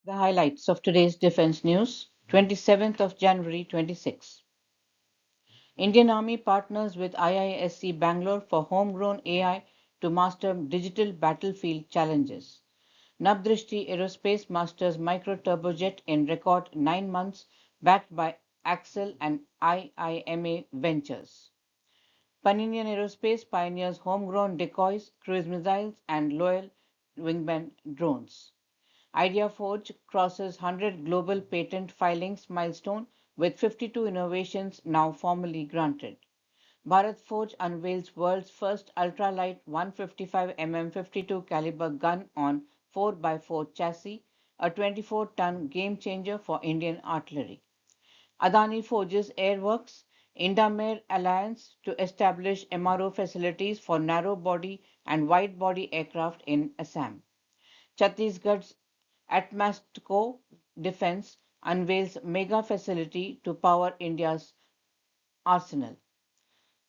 The highlights of today's defense news, 27th of January 26. Indian Army partners with IISc-Bangalore for homegrown AI to master digital battlefield challenges. Nabhdrishti Aerospace masters Micro-Turbojet in record 9 months, backed by Accel and IIMA Ventures. Paninian Aerospace pioneers homegrown Decoys, cruise missiles, and loyal Wingman drones. ideaForge crosses 100 global patent filings milestone with 52 innovations now formally granted. Bharat Forge unveils world's first ultralight 155 mm 52 caliber gun on 4x4 chassis, a 24-ton game changer for Indian artillery. ADANI forges Airworks INDAMER alliance to establish MRO facilities for narrow body and wide body aircraft in Assam. Chhattisgarh's ATMASTCO Defense unveils mega facility to power India's arsenal.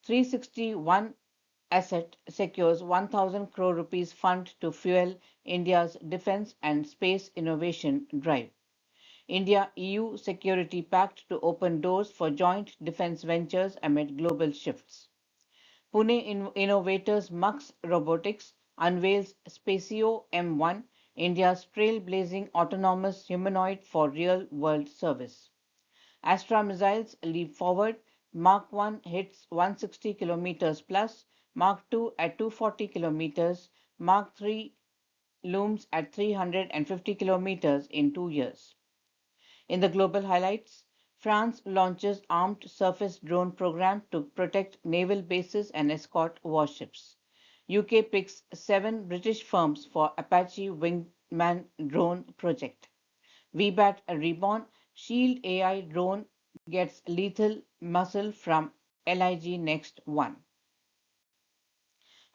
361 Asset secures 1,000 crore rupees fund to fuel India's defense and space innovation drive. India-EU Security Pact to open doors for joint defense ventures amid global shifts. Pune innovators Muks Robotics unveils SPACEO M1, India's trailblazing autonomous humanoid for real-world service. Astra missiles leap forward. Mark 1 hits 160 kilometers plus, Mark 2 at 240 kilometers, Mark 3 looms at 350 kilometers in 2 years. In the global highlights, France launches armed surface drone program to protect naval bases and escort warships. UK picks 7 British firms for Apache Wingman drone project. VBAT Reborn Shield AI drone gets lethal muzzle from LIG Next 1.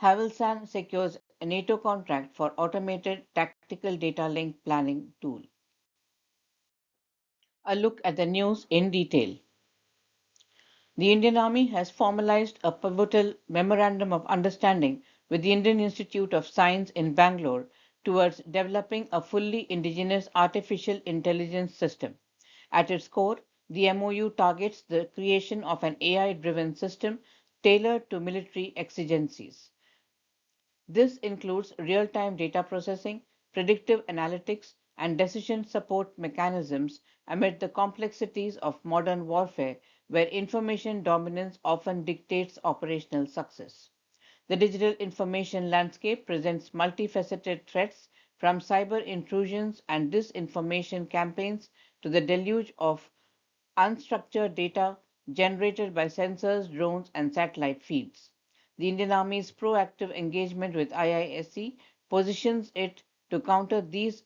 Havelsan secures a NATO contract for automated tactical data link planning tool. A look at the news in detail. The Indian Army has formalized a pivotal memorandum of understanding with the Indian Institute of Science in Bangalore towards developing a fully indigenous artificial intelligence system. At its core, the MOU targets the creation of an AI-driven system tailored to military exigencies. This includes real-time data processing, predictive analytics, and decision support mechanisms amid the complexities of modern warfare, where information dominance often dictates operational success. The digital information landscape presents multifaceted threats from cyber intrusions and disinformation campaigns to the deluge of unstructured data generated by sensors, drones, and satellite feeds. The Indian Army's proactive engagement with IISc positions it to counter these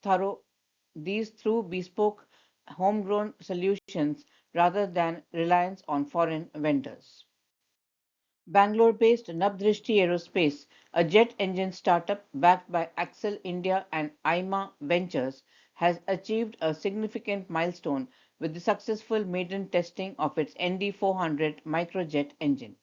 through bespoke homegrown solutions rather than reliance on foreign vendors. Bangalore-based Nabhdrishti Aerospace, a jet engine startup backed by Accel India and IIMA Ventures, has achieved a significant milestone with the successful maiden testing of its ND400 microjet engine.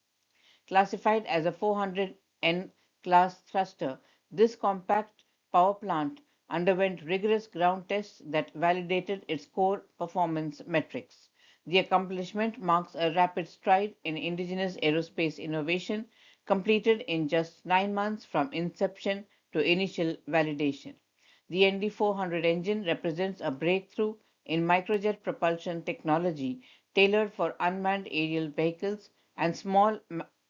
Classified as a 400N class thruster, this compact power plant underwent rigorous ground tests that validated its core performance metrics. The accomplishment marks a rapid stride in indigenous aerospace innovation, completed in just 9 months from inception to initial validation. The ND400 engine represents a breakthrough in microjet propulsion technology tailored for unmanned aerial vehicles and small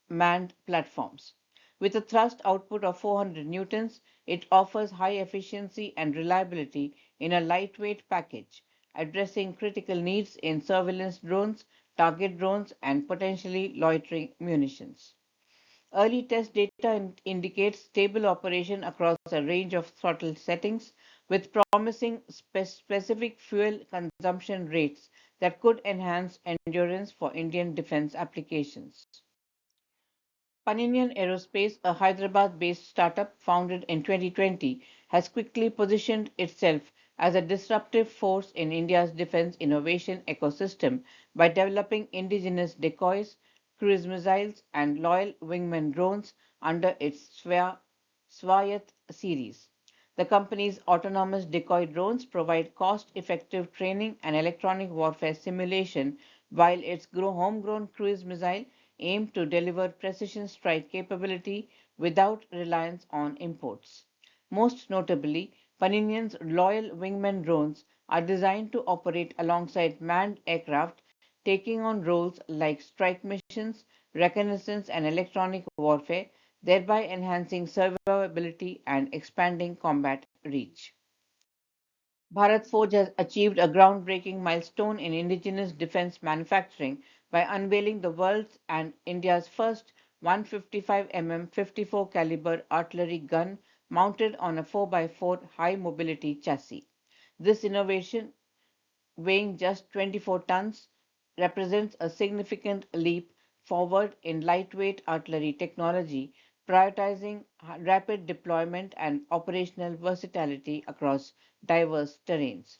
manned platforms. With a thrust output of 400 newtons, it offers high efficiency and reliability in a lightweight package, addressing critical needs in surveillance drones, target drones, and potentially loitering munitions. Early test data indicates stable operation across a range of throttle settings with promising specific fuel consumption rates that could enhance endurance for Indian defense applications. Paninian Aerospace, a Hyderabad-based startup founded in 2020, has quickly positioned itself as a disruptive force in India's defense innovation ecosystem by developing indigenous decoys, cruise missiles, and loyal wingman drones under its Swayat series. The company's autonomous decoy drones provide cost-effective training and electronic warfare simulation, while its homegrown cruise missile aim to deliver precision strike capability without reliance on imports. Most notably, Paninian's loyal Wingman drones are designed to operate alongside manned aircraft, taking on roles like strike missions, reconnaissance, and electronic warfare, thereby enhancing survivability and expanding combat reach. Bharat Forge has achieved a groundbreaking milestone in indigenous defense manufacturing by unveiling the world's and India's first 155 mm 54 caliber artillery gun mounted on a 4x4 high mobility chassis. This innovation, weighing just 24 tons, represents a significant leap forward in lightweight artillery technology, prioritizing rapid deployment and operational versatility across diverse terrains.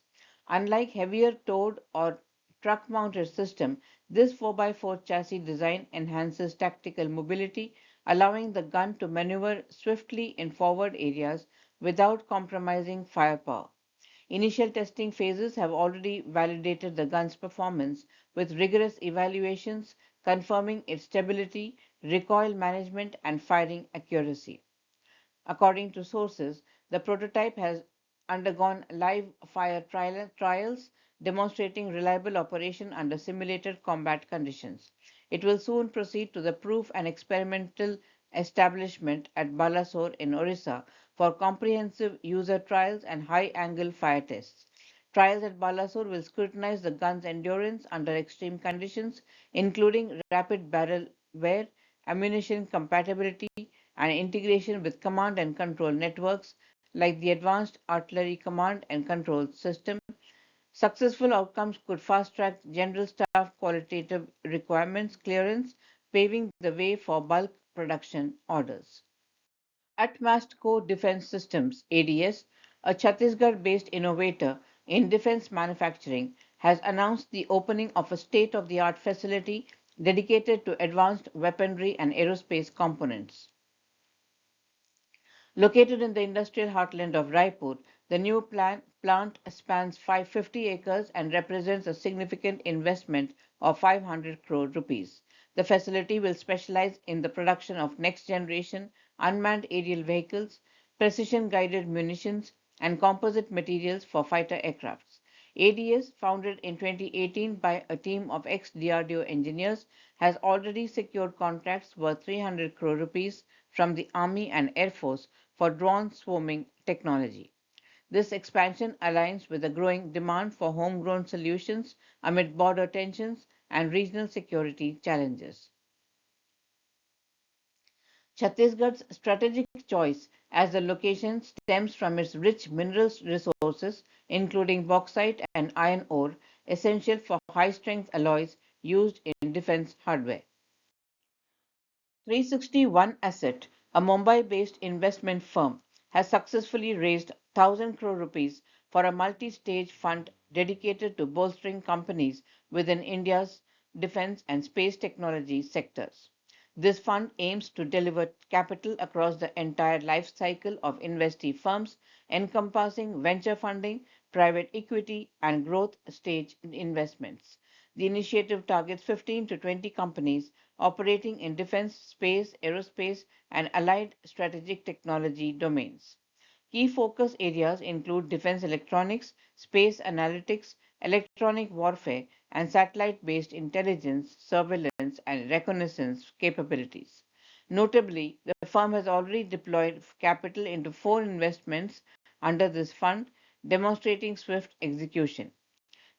Unlike heavier towed or truck mounted system, this 4x4 chassis design enhances tactical mobility, allowing the gun to maneuver swiftly in forward areas without compromising firepower. Initial testing phases have already validated the gun's performance, with rigorous evaluations confirming its stability, recoil management, and firing accuracy. According to sources, the prototype has undergone live fire trials demonstrating reliable operation under simulated combat conditions. It will soon proceed to the proof and experimental establishment at Balasore in Orissa for comprehensive user trials and high-angle fire tests. Trials at Balasore will scrutinize the gun's endurance under extreme conditions, including rapid barrel wear, ammunition compatibility, and integration with command and control networks like the Advanced Artillery Command and Control System. Successful outcomes could fast-track General Staff qualitative requirements clearance, paving the way for bulk production orders. ATMASTCO Defense Systems (ADS), a Chhattisgarh-based innovator in defense manufacturing, has announced the opening of a state-of-the-art facility dedicated to advanced weaponry and aerospace components. Located in the industrial heartland of Raipur, the new plant spans 550 acres and represents a significant investment of 500 crore rupees. The facility will specialize in the production of next-generation unmanned aerial vehicles, precision-guided munitions, and composite materials for fighter aircrafts. ADS, founded in 2018 by a team of ex-DRDO engineers, has already secured contracts worth 300 crore rupees from the Army and Air Force for drone swarming technology. This expansion aligns with the growing demand for homegrown solutions amid border tensions and regional security challenges. Chhattisgarh's strategic choice as the location stems from its rich mineral resources, including bauxite and iron ore, essential for high-strength alloys used in defense hardware. 361 Asset, a Mumbai-based investment firm, has successfully raised 1,000 crore rupees for a multi-stage fund dedicated to bolstering companies within India's defense and space technology sectors. This fund aims to deliver capital across the entire life cycle of investee firms, encompassing venture funding, private equity, and growth stage investments. The initiative targets 15 to 20 companies operating in defense, space, aerospace, and allied strategic technology domains. Key focus areas include defense electronics, space analytics, electronic warfare, and satellite-based intelligence, surveillance, and reconnaissance capabilities. Notably, the firm has already deployed capital into 4 investments under this fund, demonstrating swift execution.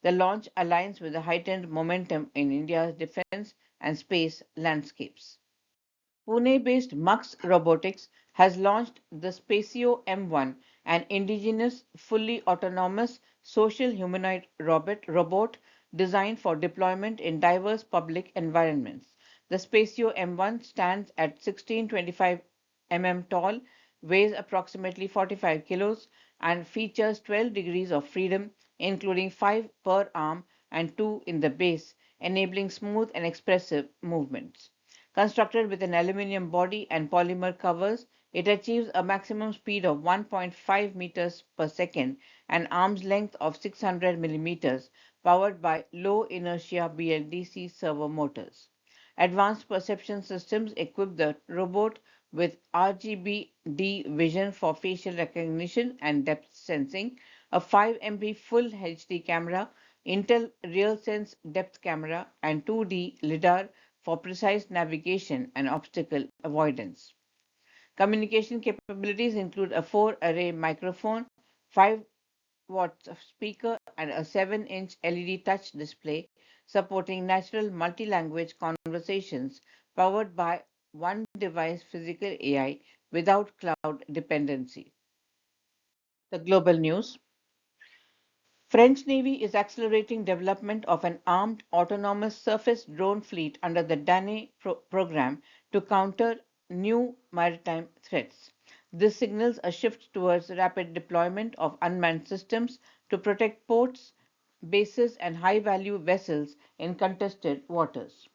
The launch aligns with the heightened momentum in India's defense and space landscapes. Pune-based Muks Robotics has launched the SPACEO M1, an indigenous, fully autonomous social humanoid robot designed for deployment in diverse public environments. The SPACEO M1 stands at 1625 mm tall, weighs approximately 45 kilos, and features 12 degrees of freedom, including 5 per arm and 2 in the base, enabling smooth and expressive movements. Constructed with an aluminum body and polymer covers, It achieves a maximum speed of 1.5 meters per second and arm's length of 600 millimeters, powered by low inertia BLDC servo motors. Advanced perception systems equip the robot with RGB-D vision for facial recognition and depth sensing, a 5 MP Full HD camera, Intel RealSense depth camera, and 2D LiDAR for precise navigation and obstacle avoidance. Communication capabilities include a 4-array microphone, 5 watts of speaker, and a 7-inch LED touch display supporting natural multi-language conversations powered by one device physical AI without cloud dependency. The global news. French Navy is accelerating development of an armed autonomous surface drone fleet under the ADANI program to counter new maritime threats. This signals a shift towards rapid deployment of unmanned systems to protect ports, bases, and high-value vessels in contested waters.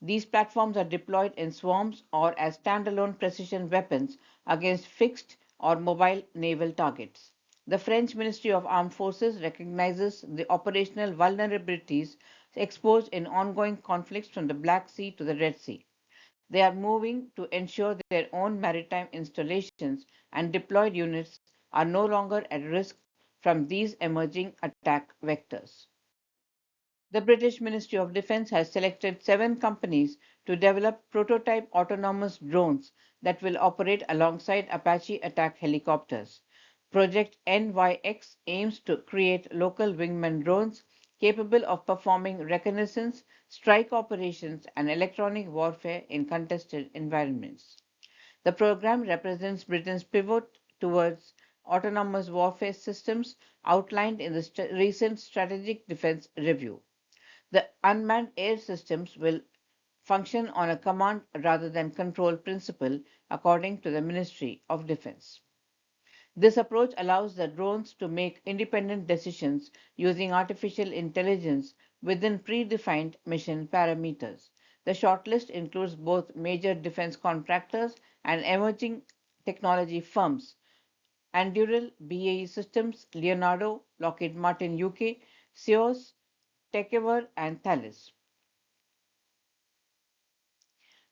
These platforms are deployed in swarms or as standalone precision weapons against fixed or mobile naval targets. The French Ministry of Armed Forces recognizes the operational vulnerabilities exposed in ongoing conflicts from the Black Sea to the Red Sea. They are moving to ensure that their own maritime installations and deployed units are no longer at risk from these emerging attack vectors. The British Ministry of Defence has selected 7 companies to develop prototype autonomous drones that will operate alongside Apache attack helicopters. Project NYX aims to create local Wingman drones capable of performing reconnaissance, strike operations, and electronic warfare in contested environments. The program represents Britain's pivot towards autonomous warfare systems outlined in the recent Strategic Defence Review. The unmanned air systems will function on a command rather than control principle, according to the Ministry of Defence. This approach allows the drones to make independent decisions using artificial intelligence within predefined mission parameters. The shortlist includes both major defense contractors and emerging technology firms: Anduril, BAE Systems, Leonardo, Lockheed Martin UK, Seos, Tekever, and Thales.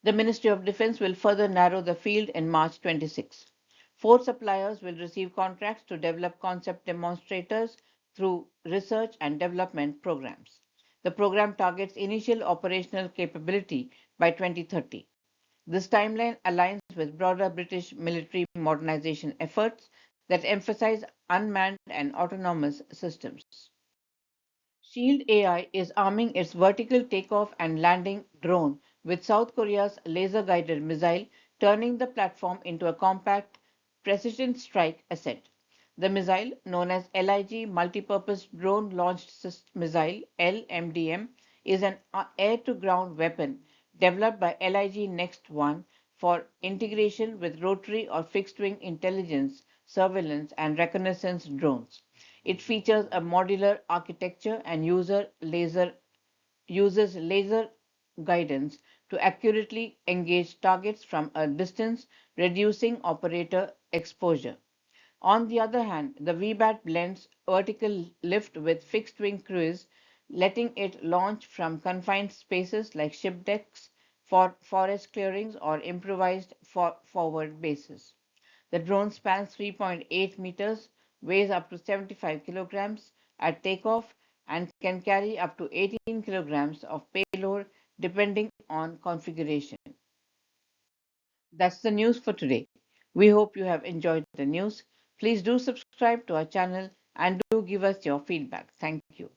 The Ministry of Defence will further narrow the field in March 26. 4 suppliers will receive contracts to develop concept demonstrators through research and development programs. The program targets initial operational capability by 2030. This timeline aligns with broader British military modernization efforts that emphasize unmanned and autonomous systems. Shield AI is arming its vertical takeoff and landing drone with South Korea's laser-guided missile, turning the platform into a compact precision strike asset. The missile, known as LIG Multipurpose Drone Launched Missile (LMDM), is an air-to-ground weapon developed by LIG Next One for integration with rotary or fixed-wing intelligence, surveillance, and reconnaissance drones. It features a modular architecture and uses laser guidance to accurately engage targets from a distance, reducing operator exposure. On the other hand, the VBAT blends vertical lift with fixed-wing cruise, letting it launch from confined spaces like ship decks, forest clearings, or improvised forward bases. The drone spans 3.8 meters, weighs up to 75 kilograms at takeoff, and can carry up to 18 kilograms of payload depending on configuration. That's the news for today. We hope you have enjoyed the news. Please do subscribe to our channel and do give us your feedback. Thank you.